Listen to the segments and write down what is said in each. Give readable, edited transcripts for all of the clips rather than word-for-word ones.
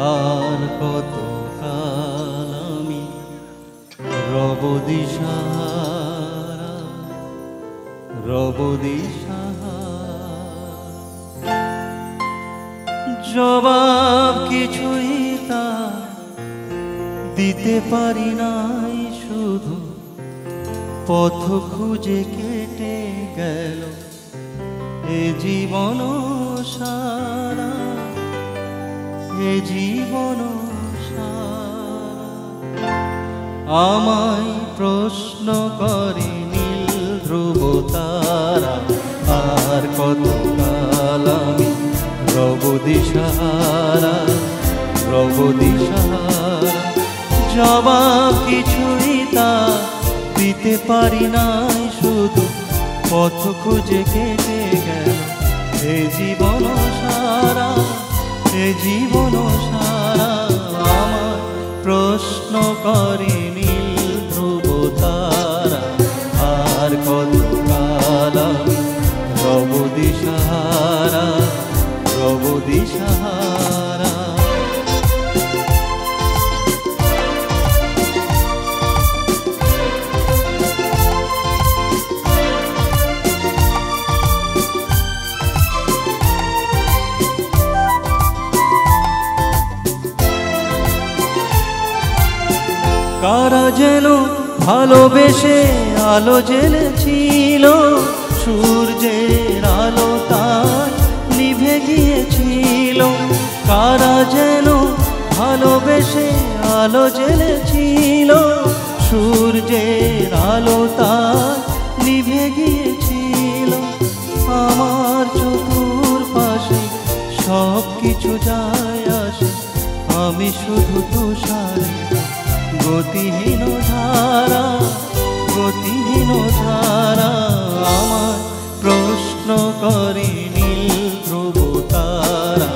আর কত কাল আমি রব দিশাহারা, রব দিশাহারা। জবাব কিছুই তা দিতে পারি নাই, শুধু পথ খুঁজে কেটে গেল এ জীবন সারা, এ জীবন সারা। আমায় প্রশ্ন করে নীল ধ্রুব তারা, আর কত কাল আমি রব দিশাহারা, রব দিশাহারা। জবাব কিছুই তা দিতে পারি নাই, শুধু পথ খুঁজে কেটে গেল এ জীবন সারা, এ জীবন সারা। আমার প্রশ্ন করে নীল ধ্রুব তারা, আর কত কাল আমি রব দিশাহারা, রব দিশাহারা। কারা যেন ভালোবেসে আলো জ্বেলেছিল, সূর্যের আলো তার নিভে গিয়েছিল। কারা যেন ভালোবেসে আলো জ্বেলেছিল, সূর্যের আলো তার নিভে গিয়েছিল। আমার চতুর্পাশে সব কিছু যায় আসে, আমি শুধু তুষারে গতিহীন ধারা, গতিহীন ধারা। আমার প্রশ্ন করে নীল ধ্রুব তারা,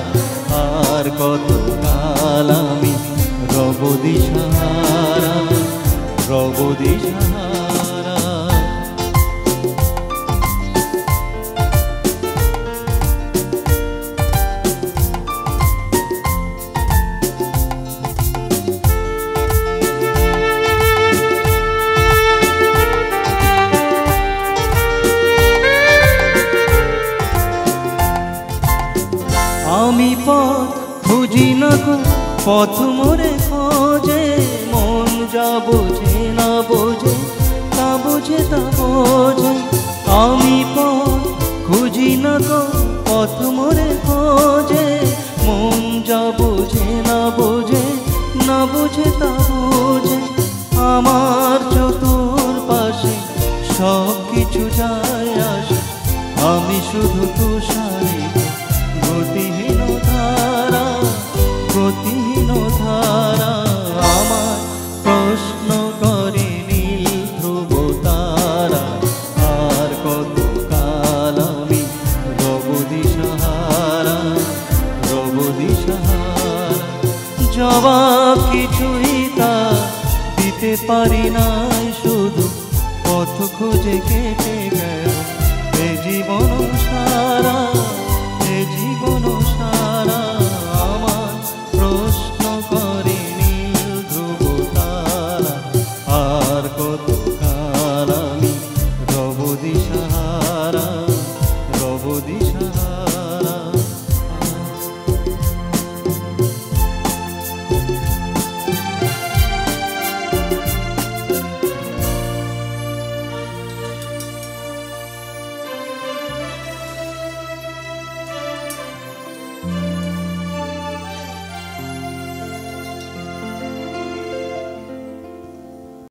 আর কত কাল আমি রব দিশাহারা, রব দিশাহারা। আমি পথ খুঁজি না গো, পথ মোরে খোঁজে, মন যা বোঝে না বোঝে, তা বোঝে তা বোঝে। আমি পথ খুঁজি না গো, পথ মোরে খোঁজে, মন যা বোঝে না বোঝে, না বোঝে তা বোঝে। আমার চতুর্পাশে সব কিছু যায় আসে, আমি শুধু তুষারে গতিহীন ধারা, গতিহীন ধারা। আমার প্রশ্ন করে নীল ধ্রুব তারা, আর কত কাল আমি রব দিশাহারা, রব দিশাহারা। জবাব কিছুই তা দিতে পারি নাই, শুধু পথ খুঁজে কেটে